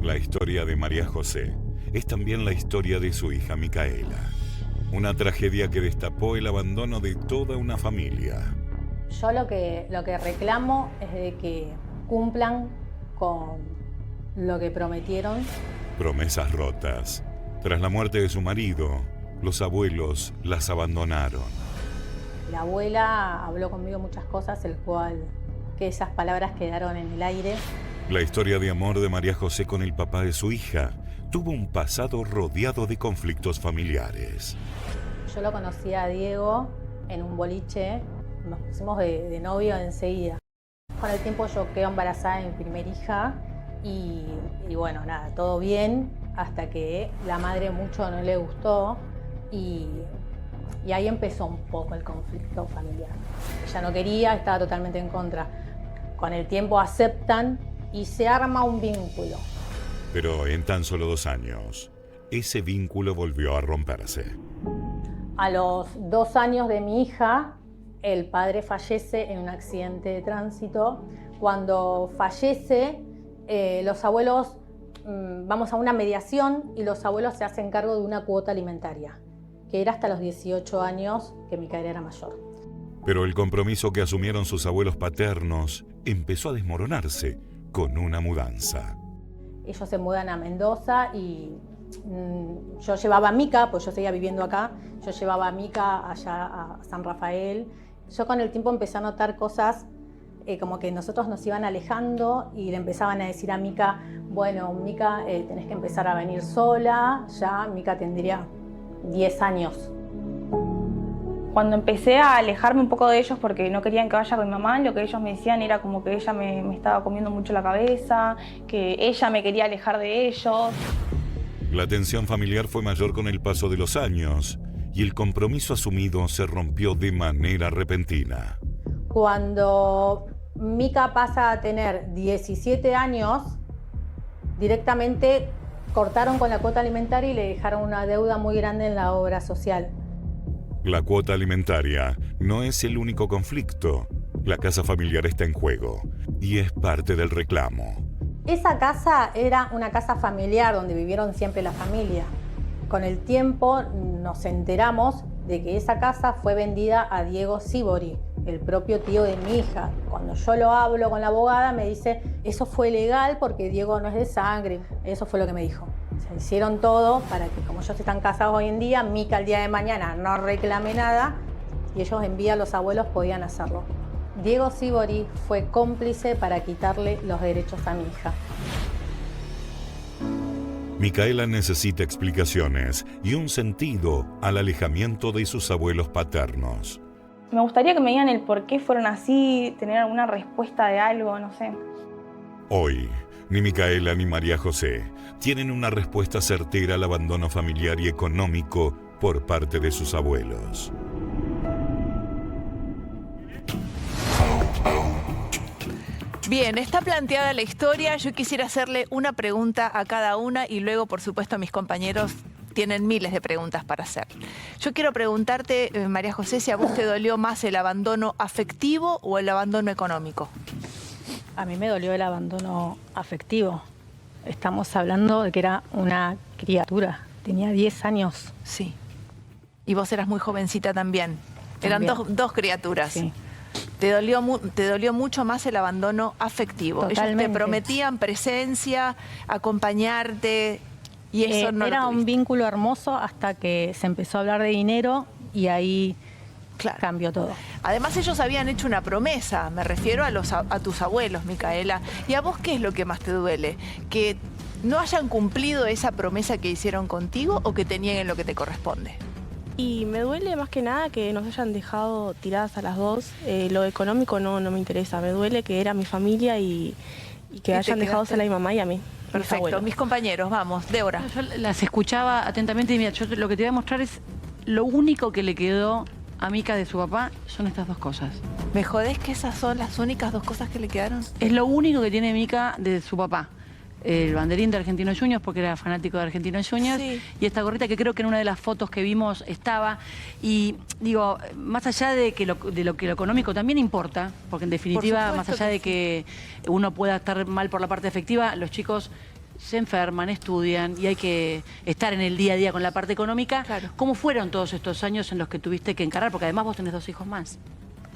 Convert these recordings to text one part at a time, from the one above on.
La historia de María José es también la historia de su hija Micaela. Una tragedia que destapó el abandono de toda una familia. Yo lo que reclamo es de que cumplan con lo que prometieron. Promesas rotas. Tras la muerte de su marido, los abuelos las abandonaron. La abuela habló conmigo muchas cosas, el cual que esas palabras quedaron en el aire. La historia de amor de María José con el papá de su hija tuvo un pasado rodeado de conflictos familiares. Yo lo conocí a Diego en un boliche, nos pusimos de novio enseguida. Con el tiempo yo quedé embarazada de mi primer hija y bueno, nada, todo bien, hasta que la madre mucho no le gustó y ahí empezó un poco el conflicto familiar. Ella no quería, estaba totalmente en contra. Con el tiempo aceptan y se arma un vínculo. Pero en tan solo 2 años, ese vínculo volvió a romperse. A los 2 años de mi hija, el padre fallece en un accidente de tránsito. Cuando fallece, los abuelos, vamos a una mediación y los abuelos se hacen cargo de una cuota alimentaria, que era hasta los 18 años que Micaela era mayor. Pero el compromiso que asumieron sus abuelos paternos empezó a desmoronarse con una mudanza. Ellos se mudan a Mendoza y yo llevaba a Mica, pues yo seguía viviendo acá, yo llevaba a Mica allá a San Rafael. Yo con el tiempo empecé a notar cosas como que nosotros nos iban alejando y le empezaban a decir a Mica, bueno, Mica, tenés que empezar a venir sola. Ya Mica tendría 10 años. Cuando empecé a alejarme un poco de ellos porque no querían que vaya con mi mamá, lo que ellos me decían era como que ella me estaba comiendo mucho la cabeza, que ella me quería alejar de ellos. La tensión familiar fue mayor con el paso de los años y el compromiso asumido se rompió de manera repentina. Cuando Mica pasa a tener 17 años, directamente cortaron con la cuota alimentaria y le dejaron una deuda muy grande en la obra social. La cuota alimentaria no es el único conflicto. La casa familiar está en juego y es parte del reclamo. Esa casa era una casa familiar donde vivieron siempre la familia. Con el tiempo nos enteramos de que esa casa fue vendida a Diego Sibori, el propio tío de mi hija. Cuando yo lo hablo con la abogada me dice, eso fue legal porque Diego no es de sangre. Eso fue lo que me dijo. Se hicieron todo para que, como ellos están casados hoy en día, Mica el día de mañana no reclame nada y ellos en vida los abuelos podían hacerlo. Diego Sibori fue cómplice para quitarle los derechos a mi hija. Micaela necesita explicaciones y un sentido al alejamiento de sus abuelos paternos. Me gustaría que me digan el por qué fueron así, tener alguna respuesta de algo, no sé. Hoy, ni Micaela ni María José tienen una respuesta certera al abandono familiar y económico por parte de sus abuelos. Bien, está planteada la historia. Yo quisiera hacerle una pregunta a cada una y luego, por supuesto, mis compañeros tienen miles de preguntas para hacer. Yo quiero preguntarte, María José, si a vos te dolió más el abandono afectivo o el abandono económico. A mí me dolió el abandono afectivo. Estamos hablando de que era una criatura, tenía 10 años. Sí. Y vos eras muy jovencita también. Eran dos criaturas. Sí. Te dolió mucho más el abandono afectivo. Totalmente. Ellos te prometían presencia, acompañarte y eso no era lo un tuviste. vínculo hermoso hasta que se empezó a hablar de dinero y ahí cambió todo. Además ellos habían hecho una promesa, me refiero a tus abuelos, Micaela. ¿Y a vos qué es lo que más te duele? ¿Que no hayan cumplido esa promesa que hicieron contigo o que te nieguen lo que te corresponde? Y me duele más que nada que nos hayan dejado tiradas a las dos. Lo económico no me interesa, me duele que era mi familia y que hayan dejado sola a mi mamá y a mí. Perfecto, mis compañeros, vamos, Débora. Yo las escuchaba atentamente y mira, yo lo que te voy a mostrar es lo único que le quedó a Mica de su papá, son estas dos cosas. ¿Me jodés que esas son las únicas 2 cosas que le quedaron? Es lo único que tiene Mica de su papá. El banderín de Argentinos Juniors, porque era fanático de Argentinos Juniors, sí. Y esta gorrita que creo que en una de las fotos que vimos estaba. Y digo, más allá de que lo económico también importa, porque en definitiva, más allá de que uno pueda estar mal por la parte afectiva, los chicos se enferman, estudian y hay que estar en el día a día con la parte económica. Claro. ¿Cómo fueron todos estos años en los que tuviste que encarar? Porque además vos tenés 2 hijos más.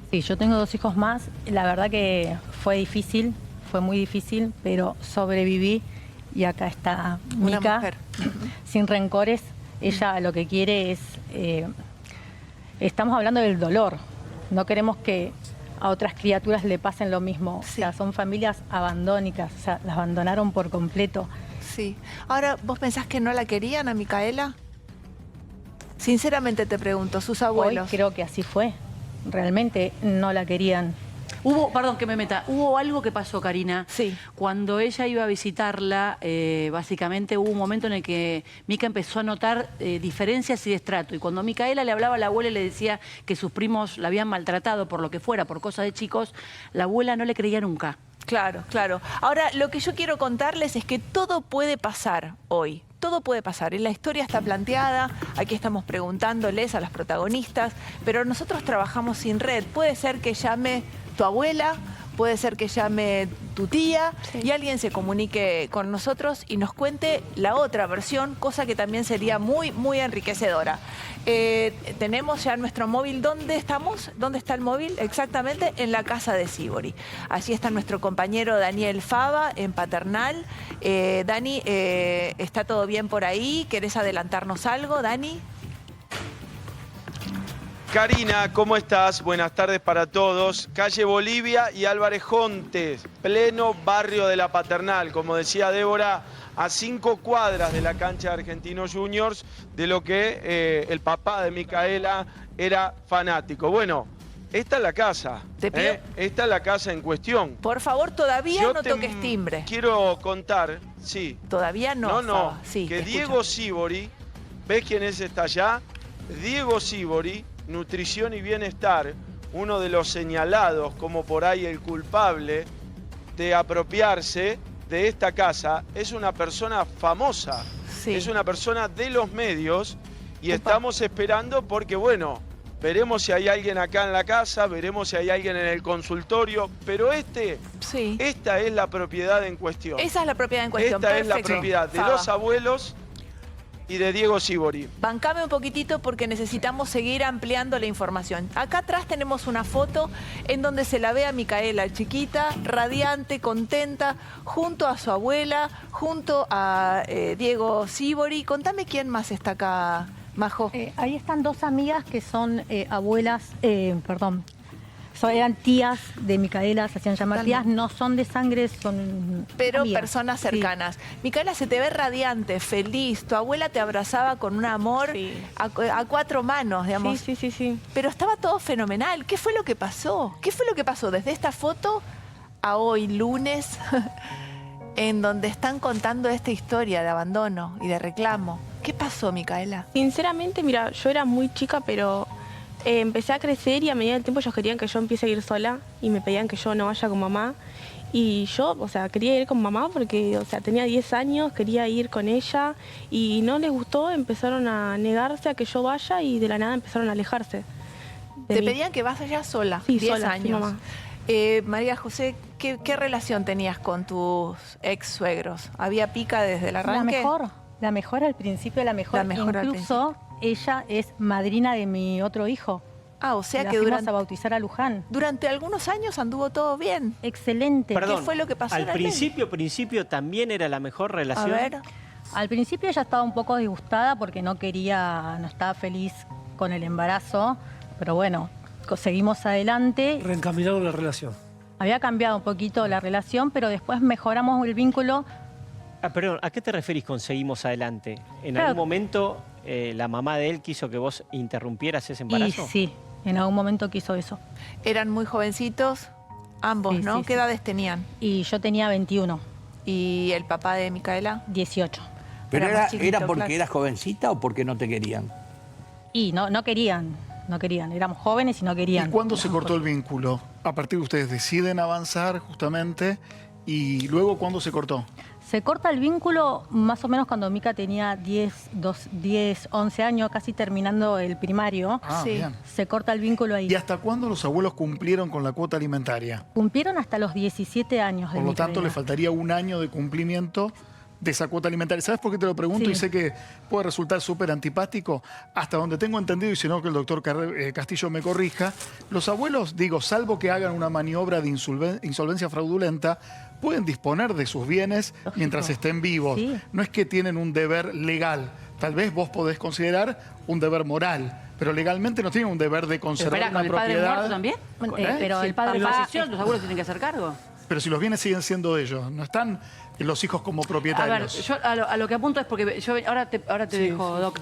Sí, yo tengo 2 hijos más. La verdad que fue difícil, fue muy difícil, pero sobreviví y acá está Una Mica, mujer. sin rencores. Ella lo que quiere es... estamos hablando del dolor. No queremos que a otras criaturas le pasen lo mismo. Sí. O sea, son familias abandónicas, o sea, las abandonaron por completo. Sí. Ahora, ¿vos pensás que no la querían a Micaela? Sinceramente te pregunto, sus abuelos. Hoy creo que así fue. Realmente no la querían. Perdón que me meta, hubo algo que pasó, Karina. Sí. Cuando ella iba a visitarla, básicamente hubo un momento en el que Mica empezó a notar diferencias y destrato. Y cuando Micaela le hablaba a la abuela y le decía que sus primos la habían maltratado por lo que fuera, por cosas de chicos, la abuela no le creía nunca. Claro, claro. Ahora, lo que yo quiero contarles es que todo puede pasar hoy. Todo puede pasar. La historia está planteada, aquí estamos preguntándoles a las protagonistas, pero nosotros trabajamos sin red. Puede ser que llame tu abuela, puede ser que llame tu tía y alguien se comunique con nosotros y nos cuente la otra versión, cosa que también sería muy, muy enriquecedora. Tenemos ya nuestro móvil. ¿Dónde estamos? ¿Dónde está el móvil? Exactamente en la casa de Sibori. Allí está nuestro compañero Daniel Fava en Paternal. Dani, ¿está todo bien por ahí? ¿Querés adelantarnos algo, Dani? Karina, ¿cómo estás? Buenas tardes para todos. Calle Bolivia y Álvarez Jontes, pleno barrio de la Paternal. Como decía Débora, a 5 cuadras de la cancha de Argentinos Juniors, de lo que el papá de Micaela era fanático. Bueno, esta es la casa. Te pido- Esta es la casa en cuestión. Por favor, todavía Yo no te toques timbre. Quiero contar, sí. Todavía no. No, Fava. Sí, que te escucho. Diego Sibori, ¿ves quién es esta allá? Diego Sibori, Nutrición y Bienestar, uno de los señalados como por ahí el culpable de apropiarse de esta casa, es una persona famosa, Sí. es una persona de los medios y Upa. estamos esperando porque, bueno, veremos si hay alguien acá en la casa, veremos si hay alguien en el consultorio, pero Sí. esta es la propiedad en cuestión. Esa es la propiedad en cuestión. Esta es la Perfecto. propiedad de Fava. los abuelos y de Diego Sibori. Bancame un poquitito porque necesitamos seguir ampliando la información. Acá atrás tenemos una foto en donde se la ve a Micaela, chiquita, radiante, contenta, junto a su abuela, junto a Diego Sibori. Contame quién más está acá, Majo. Ahí están 2 amigas que son abuelas, eran tías de Micaela, se hacían llamar tías, no son de sangre, son Pero amigas. personas Sí. cercanas. Micaela, se te ve radiante, feliz. Tu abuela te abrazaba con un amor Sí. a 4 manos, digamos. Sí. Pero estaba todo fenomenal. ¿Qué fue lo que pasó? ¿Qué fue lo que pasó desde esta foto a hoy, lunes, en donde están contando esta historia de abandono y de reclamo? ¿Qué pasó, Micaela? Sinceramente, mira, yo era muy chica, pero empecé a crecer y a medida del tiempo ellos querían que yo empiece a ir sola y me pedían que yo no vaya con mamá. Y yo, o sea, quería ir con mamá porque, o sea, tenía 10 años, quería ir con ella y no les gustó, empezaron a negarse a que yo vaya y de la nada empezaron a alejarse de Te mí. pedían que vas allá sola, Sí, 10 sola, sí, años. mamá. María José, ¿qué relación tenías con tus ex suegros? ¿Había pica desde el arranque? La mejor al principio, la mejor. La mejor al Incluso ella es madrina de mi otro hijo. Ah, o sea La que fuimos a bautizar a Luján. durante algunos años anduvo todo bien. Excelente. Perdón, ¿Qué fue lo que pasó en al el principio también era la mejor A relación. ver, Al principio ella estaba un poco disgustada porque no estaba feliz con el embarazo, pero bueno, seguimos adelante. Reencaminaron la relación. Había cambiado un poquito la relación, pero después mejoramos el vínculo. Perdón, ¿a qué te referís con seguimos adelante? ¿En Claro. algún momento la mamá de él quiso que vos interrumpieras ese Y embarazo? sí, en algún momento quiso eso. eran muy jovencitos, ambos, Sí, ¿no? sí, ¿Qué sí. edades tenían? Y yo tenía 21, ¿Y el papá de Micaela? 18. ¿Pero Era más chiquito, era porque claro. eras jovencita o porque no te querían? Y no querían. Éramos jóvenes y no querían. ¿Y cuándo se cortó el vínculo? A partir de ustedes deciden avanzar justamente y luego ¿cuándo se cortó? Se corta el vínculo más o menos cuando Mica tenía 10, 11 años, casi terminando el primario. Ah, Sí. bien. Se corta el vínculo ahí. ¿Y hasta cuándo los abuelos cumplieron con la cuota alimentaria? Cumplieron hasta los 17 años de Por lo tanto, Micaela. le faltaría un año de cumplimiento de esa cuota alimentaria. ¿Sabes por qué te lo pregunto? Sí. Y sé que puede resultar súper antipático. Hasta donde tengo entendido, y si no que el doctor Castillo me corrija, los abuelos, digo, salvo que hagan una maniobra de insolvencia fraudulenta, pueden disponer de sus bienes mientras estén vivos. Sí. No es que tienen un deber legal. Tal vez vos podés considerar un deber moral, pero legalmente no tienen un deber de conservar Espera, una ¿con el padre propiedad. muerto también? Pero Si el padre papá va- falleció, los abuelos tienen que hacer cargo. Pero si los bienes siguen siendo de ellos, no están los hijos como A ver, propietarios. yo a lo que apunto es porque yo ahora te dejo, Doc.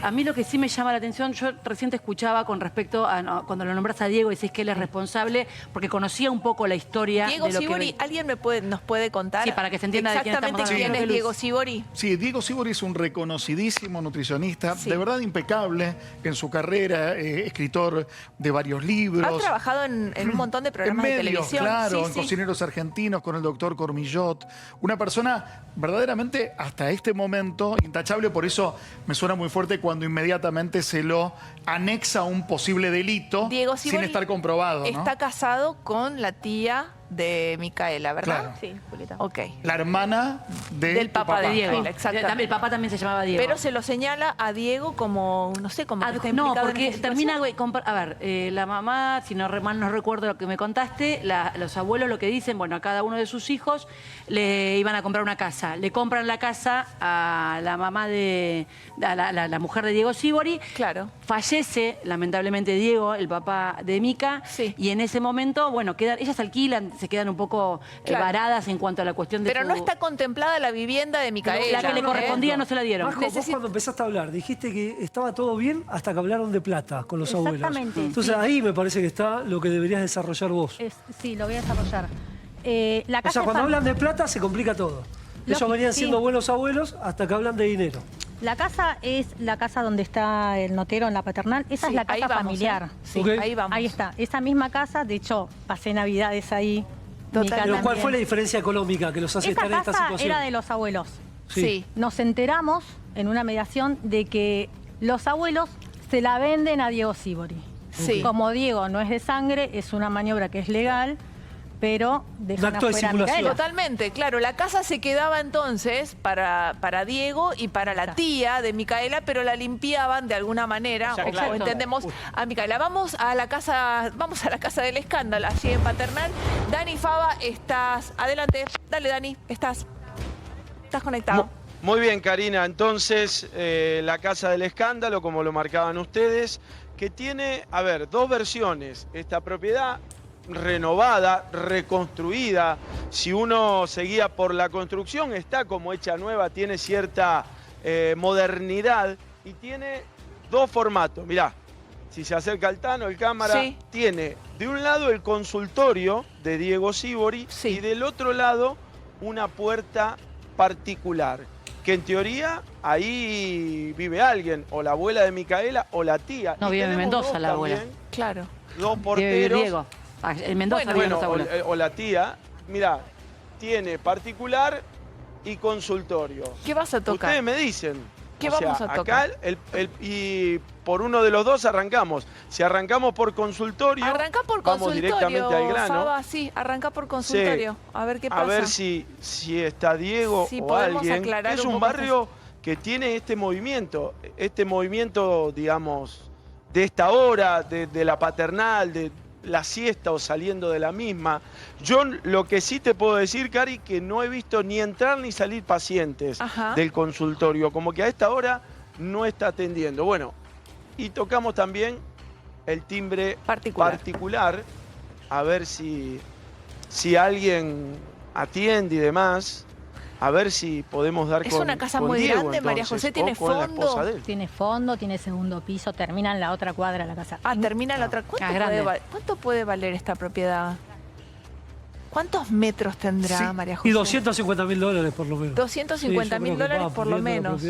A mí lo que sí me llama la atención, yo recién te escuchaba con respecto a cuando lo nombras a Diego y decís que él es responsable, porque conocía un poco la historia Diego de lo Sibori, que... ¿alguien nos puede contar? Sí, para que se entienda de quién exactamente estamos quién hablando. es Diego Sibori. Sí, Diego Sibori es un reconocidísimo nutricionista, Sí. de verdad impecable en su carrera, escritor de varios libros. Ha trabajado en un montón de En programas de medios, televisión. claro, Sí, en sí. Cocineros Argentinos con el doctor Cormillot. Una persona verdaderamente hasta este momento intachable, por eso me suena muy fuerte cuando inmediatamente se lo anexa a un posible delito Diego sin Sibori estar comprobado, ¿no? está casado con la tía de Micaela, ¿verdad? Claro. Sí, Julieta. Ok. La hermana Del tu papá de Diego. También, Exactamente. el papá también se llamaba Diego. Pero se lo señala a Diego como, no sé, como que está No, implicado en porque esta termina... situación. A ver, la mamá, si no mal no recuerdo lo que me contaste, los abuelos lo que dicen, bueno, a cada uno de sus hijos le iban a comprar una casa. Le compran la casa a la mamá de... a la mujer de Diego Sibori. Claro. Fallece, lamentablemente, Diego, el papá de Mica. Sí. Y en ese momento, bueno, ellas alquilan, se quedan un poco Claro. varadas en cuanto a la cuestión de Pero su- no está contemplada la vivienda de Micaela. La que le correspondía no se la dieron. Marco, vos cuando empezaste a hablar, dijiste que estaba todo bien hasta que hablaron de plata con los abuelos. Exactamente, Entonces sí. ahí me parece que está lo que deberías desarrollar vos. Sí, lo voy a desarrollar. La O casa sea, cuando es hablan de plata se complica todo. Ellos venían sí. siendo buenos abuelos hasta que hablan de dinero. La casa es la casa donde está el notero en la paternal. Esa Sí, es la ahí casa vamos, familiar. Sí, Ok. ahí vamos. Ahí está. Esa misma casa, de hecho, pasé Navidades ahí. Total. Mica Pero ¿cuál también. fue la diferencia económica que los hace Esa estar en esta casa situación? era de los abuelos. Sí. Nos enteramos en una mediación de que los abuelos se la venden a Diego Sibori. Sí. Como Diego no es de sangre, es una maniobra que es legal, pero dejan Un acto de afuera a simulación. Micaela. Totalmente, claro. La casa se quedaba entonces para Diego y para la tía de Micaela, pero la limpiaban de alguna manera. O sea, o claro. entendemos a Micaela. Vamos a la casa del escándalo, allí en Paternal. Dani Fava, estás. Adelante. Dale, Dani, estás conectado. Muy bien, Karina. Entonces, la Casa del Escándalo, como lo marcaban ustedes, que tiene, a ver, dos versiones. Esta propiedad renovada, reconstruida. Si uno seguía por la construcción, está como hecha nueva, tiene cierta modernidad y tiene dos formatos. Mirá, si se acerca el Tano, el cámara, Sí. tiene de un lado el consultorio de Diego Sibori Sí. y del otro lado una puerta particular, que en teoría ahí vive alguien, o la abuela de Micaela o la tía. No, Y vive en tenemos Mendoza dos la abuela. también, Claro. dos Debe vivir porteros. Diego. En Mendoza viven Bueno, los abuelos. o la tía, mirá, tiene particular y consultorio. ¿Qué vas a tocar? Ustedes me dicen. ¿Qué O sea, vamos a tocar? Acá y por uno de los dos arrancamos. Si arrancamos por consultorio, Arranca por vamos consultorio, directamente al grano. Fava, sí, arranca por consultorio. A ver qué pasa. A ver si está Diego Si o podemos alguien. aclarar Es un un poco barrio que tiene este movimiento, digamos, de esta hora, de la paternal, de la siesta o saliendo de la misma. Yo lo que sí te puedo decir, Cari, que no he visto ni entrar ni salir pacientes Ajá. del consultorio, como que a esta hora no está atendiendo. Bueno, y tocamos también el timbre particular, a ver si alguien atiende y demás, a ver si podemos dar Es con una casa con muy Diego, grande, María entonces, José, ¿tiene o con la fondo? esposa de él. Tiene fondo, tiene segundo piso, termina en la otra cuadra la casa. Termina la otra. grande. ¿Cuánto puede valer esta propiedad? ¿Cuántos metros tendrá, Sí, María José? Y $250.000 por lo menos. $250.000 por lo menos. Sí,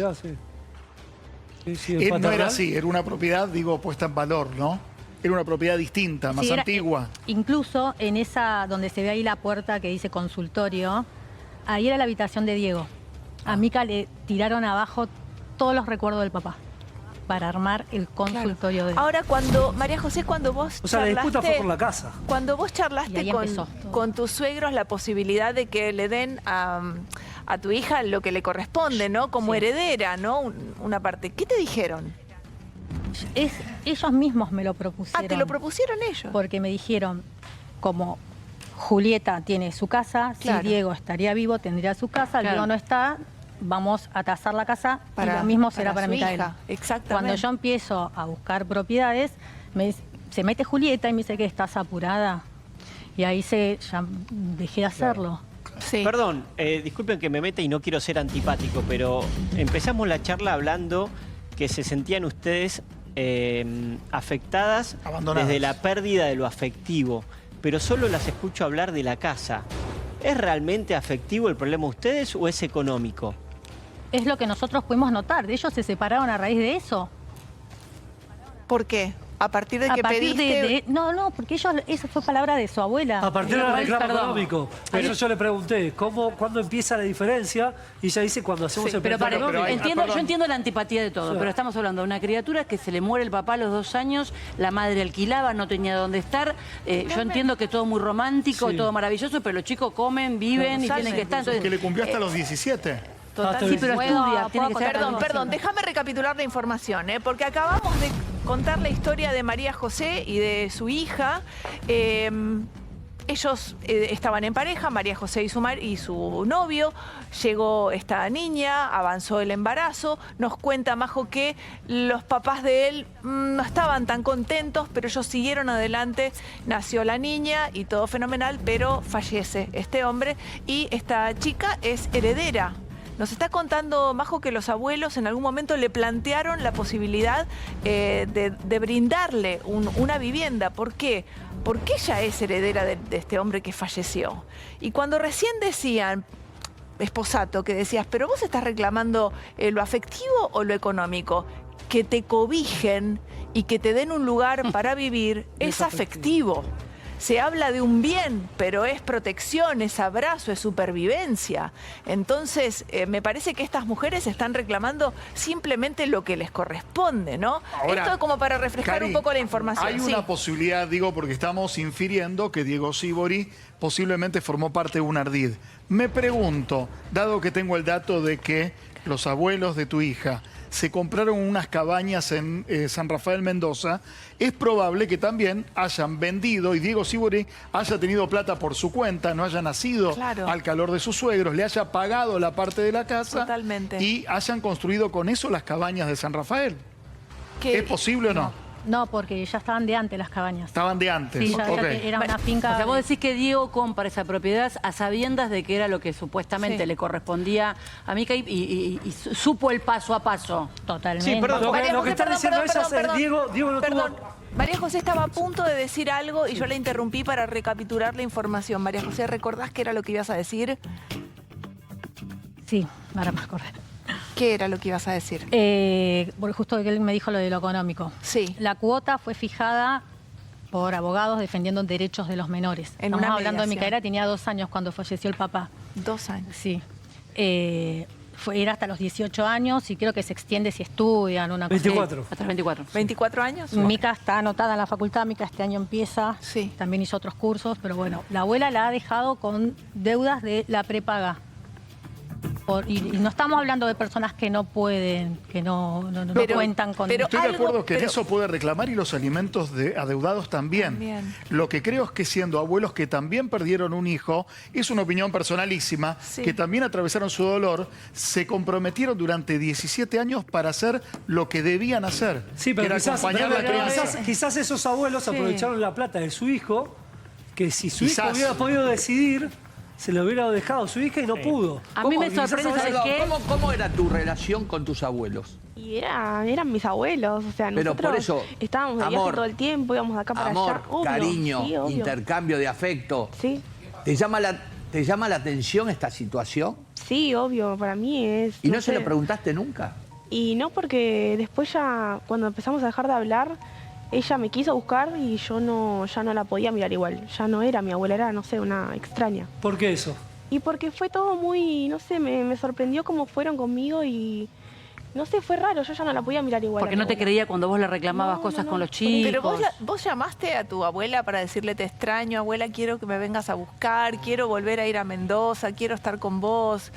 No era Paternal. así, era una propiedad, digo, puesta en valor, ¿no? Era una propiedad distinta, más Sí, era- antigua. Incluso en esa, donde se ve ahí la puerta que dice consultorio, ahí era la habitación de Diego. A Mica le tiraron abajo todos los recuerdos del papá para armar el consultorio de él. Ahora, María José, cuando vos O sea, la disputa charlaste- fue por la casa. Cuando vos Y charlaste ahí empezó todo. con tus suegros la posibilidad de que le den a tu hija lo que le corresponde, ¿no? Como heredera, ¿no? Una parte. ¿Qué te dijeron? Ellos mismos me lo propusieron. Ah, ¿te lo propusieron ellos? Porque me dijeron, como Julieta tiene su casa, Claro. si Diego estaría vivo tendría su casa, Claro. Diego no está, vamos a tasar la casa y Para- lo mismo será para para su Micaela. hija, exactamente. Cuando yo empiezo a buscar propiedades, se mete Julieta y me dice que estás apurada. Y ahí ya dejé de hacerlo. Sí. Perdón, disculpen que me meta y no quiero ser antipático, pero empezamos la charla hablando que se sentían ustedes afectadas Abandonadas. desde la pérdida de lo afectivo, pero solo las escucho hablar de la casa. ¿Es realmente afectivo el problema de ustedes o es económico? Es lo que nosotros pudimos notar. Ellos se separaron a raíz de eso. ¿Por qué? A partir de A que partir pediste... No, porque eso fue palabra de su abuela. A partir del Igual, reclamo perdón. económico. Por eso yo le pregunté, ¿cuándo empieza la diferencia? Y ella dice, cuando hacemos el Pero plan económico. yo entiendo la antipatía de todo, Sí. pero estamos hablando de una criatura que se le muere el papá a los 2 años, la madre alquilaba, no tenía dónde estar. Yo entiendo que es todo muy romántico, Sí. todo maravilloso, pero los chicos comen, viven y tienen que estar. Entonces, Que le cumplió hasta los 17. Total. sí, pero estudia, tiene que ser Perdón, déjame recapitular la información, porque acabamos de contar la historia de María José y de su hija. Ellos estaban en pareja, María José y su novio. Llegó esta niña, avanzó el embarazo. Nos cuenta Majo que los papás de él no estaban tan contentos, pero ellos siguieron adelante. Nació la niña y todo fenomenal, pero fallece este hombre y esta chica es heredera. Nos está contando Majo que los abuelos en algún momento le plantearon la posibilidad de brindarle una vivienda. ¿Por qué? Porque ella es heredera de este hombre que falleció. Y cuando recién decían, Esposato, que decías, pero vos estás reclamando lo afectivo o lo económico, que te cobijen y que te den un lugar para vivir es afectivo. Se habla de un bien, pero es protección, es abrazo, es supervivencia. Entonces, me parece que estas mujeres están reclamando simplemente lo que les corresponde, ¿no? Ahora, esto como para refrescar Cari, un poco la información. Hay Sí. una posibilidad, digo, porque estamos infiriendo que Diego Sívori posiblemente formó parte de un ardid. Me pregunto, dado que tengo el dato de que los abuelos de tu hija se compraron unas cabañas en San Rafael Mendoza, es probable que también hayan vendido y Diego Sívori haya tenido plata por su cuenta, no haya nacido Claro. al calor de sus suegros, le haya pagado la parte de la casa Totalmente. y hayan construido con eso las cabañas de San Rafael. Que- ¿Es posible o no? No, porque ya estaban de antes las cabañas. Estaban de antes. Sí, ya Ok. era una finca. o sea, vos decís que Diego compra esa propiedad a sabiendas de que era lo que supuestamente Sí. le correspondía a Mica y supo el paso a paso. Totalmente. Sí, perdón. Lo que María José, está diciendo ella es perdón. Diego no Perdón. tuvo... María José estaba a punto de decir algo y yo la interrumpí para recapitular la información. María José, ¿recordás qué era lo que ibas a decir? Sí, ahora me acordé. ¿Qué era lo que ibas a decir? Porque justo que él me dijo lo de lo económico. Sí. La cuota fue fijada por abogados defendiendo derechos de los menores. En Estamos una hablando de mediación. Micaela, tenía 2 años cuando falleció el papá. 2 años. Sí. Era hasta los 18 años y creo que se extiende si estudian una cosa. 24. Hasta los 24. ¿24 años? Mica está anotada en la facultad, Mica este año empieza, Sí. también hizo otros cursos, pero bueno, la abuela la ha dejado con deudas de la prepaga. Y no estamos hablando de personas que no pueden, que no Pero- cuentan con... pero- Estoy de algo, acuerdo que pero- en eso puede reclamar y los alimentos de adeudados también. También. Lo que creo es que siendo abuelos que también perdieron un hijo, es una opinión personalísima, Sí. que también atravesaron su dolor, se comprometieron durante 17 años para hacer lo que debían hacer, Sí, que pero era quizás, acompañar la crianza. quizás esos abuelos aprovecharon la plata de su hijo, que si su hijo Quizás. hubiera podido decidir, se lo hubiera dejado a su hija y no pudo. A mí me Quizás sorprende, ¿sabes Perdón, qué? ¿cómo era tu relación con tus abuelos? Y eran mis abuelos, o sea, Pero nosotros por eso, estábamos de viaje amor, todo el tiempo, íbamos de acá para Amor, allá. Obvio, cariño, sí, obvio. intercambio de afecto. Sí, ¿Te llama la atención esta situación? sí, obvio, para mí es... ¿Y no se sé. lo preguntaste nunca? Y no, porque después ya, cuando empezamos a dejar de hablar, ella me quiso buscar y yo ya no la podía mirar igual. Ya no era mi abuela, era, no sé, una extraña. ¿Por qué eso? Y porque fue todo muy, no sé, me sorprendió cómo fueron conmigo y, no sé, fue raro, yo ya no la podía mirar igual. Porque a mi no te abuela. creía cuando vos le reclamabas No, cosas no, con no. los chicos. Pero vos llamaste a tu abuela para decirle te extraño, abuela, quiero que me vengas a buscar, quiero volver a ir a Mendoza, quiero estar con vos.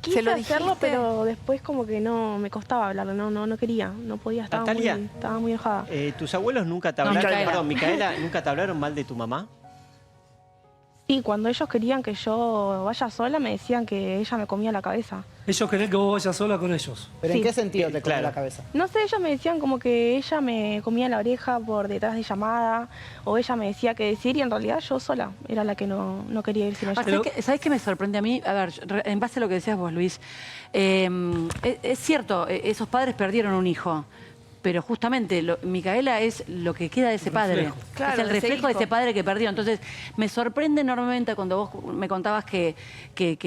quise lo hacerlo, dijiste? pero después como que no, me costaba hablarlo, no quería, no podía, estaba Natalia, muy enojada. ¿Tus abuelos nunca te hablaron, Micaela, nunca te hablaron mal de tu mamá? Sí, cuando ellos querían que yo vaya sola, me decían que ella me comía la cabeza. Ellos querían que vos vayas sola con ellos. ¿Pero en Sí. qué sentido te come la cabeza? No sé, ellos me decían como que ella me comía la oreja por detrás de llamada, o ella me decía qué decir, y en realidad yo sola era la que no quería ir sin ella. ¿Sabés qué me sorprende a mí? A ver, en base a lo que decías vos, Luis, es cierto, esos padres perdieron un hijo. Pero justamente Micaela es lo que queda de ese padre. Claro, es el de ese reflejo de hijo. ese padre que perdió. Entonces, me sorprende enormemente cuando vos me contabas que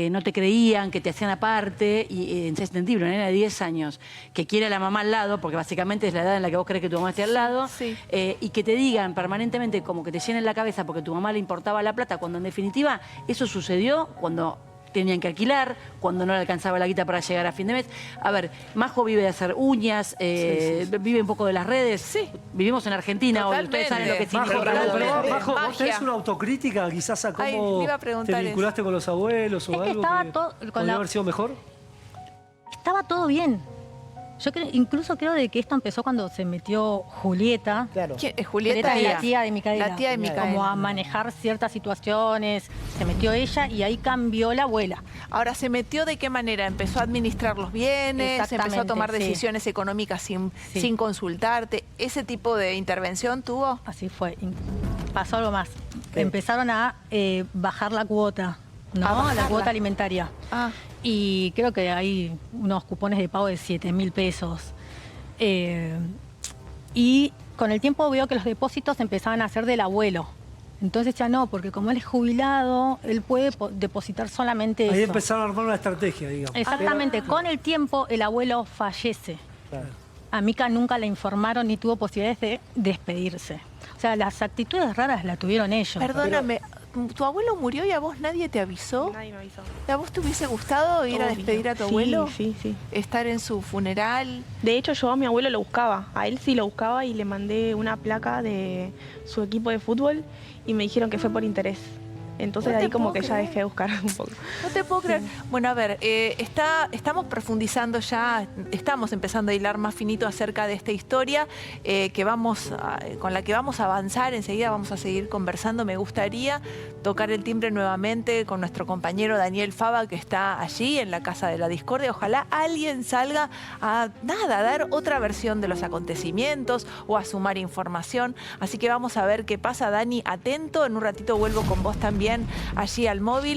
no te creían, que te hacían aparte, y es entendible, una nena de 10 años, que quiere a la mamá al lado, porque básicamente es la edad en la que vos crees que tu mamá esté al lado, y que te digan permanentemente como que te llenen la cabeza porque a tu mamá le importaba la plata, cuando en definitiva eso sucedió cuando tenían que alquilar, cuando no le alcanzaba la guita para llegar a fin de mes. A ver, Majo vive de hacer uñas, vive un poco de las redes. Sí. Vivimos en Argentina hoy, ustedes saben lo que significa. Majo, ¿vos tenés una autocrítica quizás a cómo te vinculaste con los abuelos o algo que podría haber sido mejor? Estaba todo bien. Yo incluso creo de que esto empezó cuando se metió Julieta. Claro. ¿Quién es Julieta? Es la tía de Micaela. La tía de Micaela. Como a manejar ciertas situaciones. Se metió ella y ahí cambió la abuela. Ahora, ¿se metió de qué manera? ¿Empezó a administrar los bienes? ¿Empezó a tomar decisiones económicas sin consultarte? ¿Ese tipo de intervención tuvo? Así fue. Pasó algo más. Empezaron a bajar la cuota, ¿no? La cuota alimentaria. Y creo que hay unos cupones de pago de 7.000 pesos. Y con el tiempo veo que los depósitos empezaban a ser del abuelo. Entonces ya no, porque como él es jubilado, él puede depositar solamente eso. Ahí empezaron a armar una estrategia, digamos. Exactamente. Con el tiempo el abuelo fallece. Claro. A Mica nunca la informaron ni tuvo posibilidades de despedirse. O sea, las actitudes raras las tuvieron ellos. Perdóname, ¿tu abuelo murió y a vos nadie te avisó? Nadie me avisó. ¿A vos te hubiese gustado ir a despedir a tu abuelo? Sí. ¿Estar en su funeral? De hecho, yo a mi abuelo lo buscaba. A él sí lo buscaba y le mandé una placa de su equipo de fútbol y me dijeron que fue por interés. Entonces No te ahí como puedo que ya creer. dejé de buscar un poco. No te puedo creer. Bueno, a ver, estamos profundizando ya, estamos empezando a hilar más finito acerca de esta historia con la que vamos a avanzar. Enseguida vamos a seguir conversando. Me gustaría tocar el timbre nuevamente con nuestro compañero Daniel Fava, que está allí en la Casa de la Discordia. Ojalá alguien salga a dar otra versión de los acontecimientos o a sumar información. Así que vamos a ver qué pasa. Dani, atento. En un ratito vuelvo con vos también allí al móvil.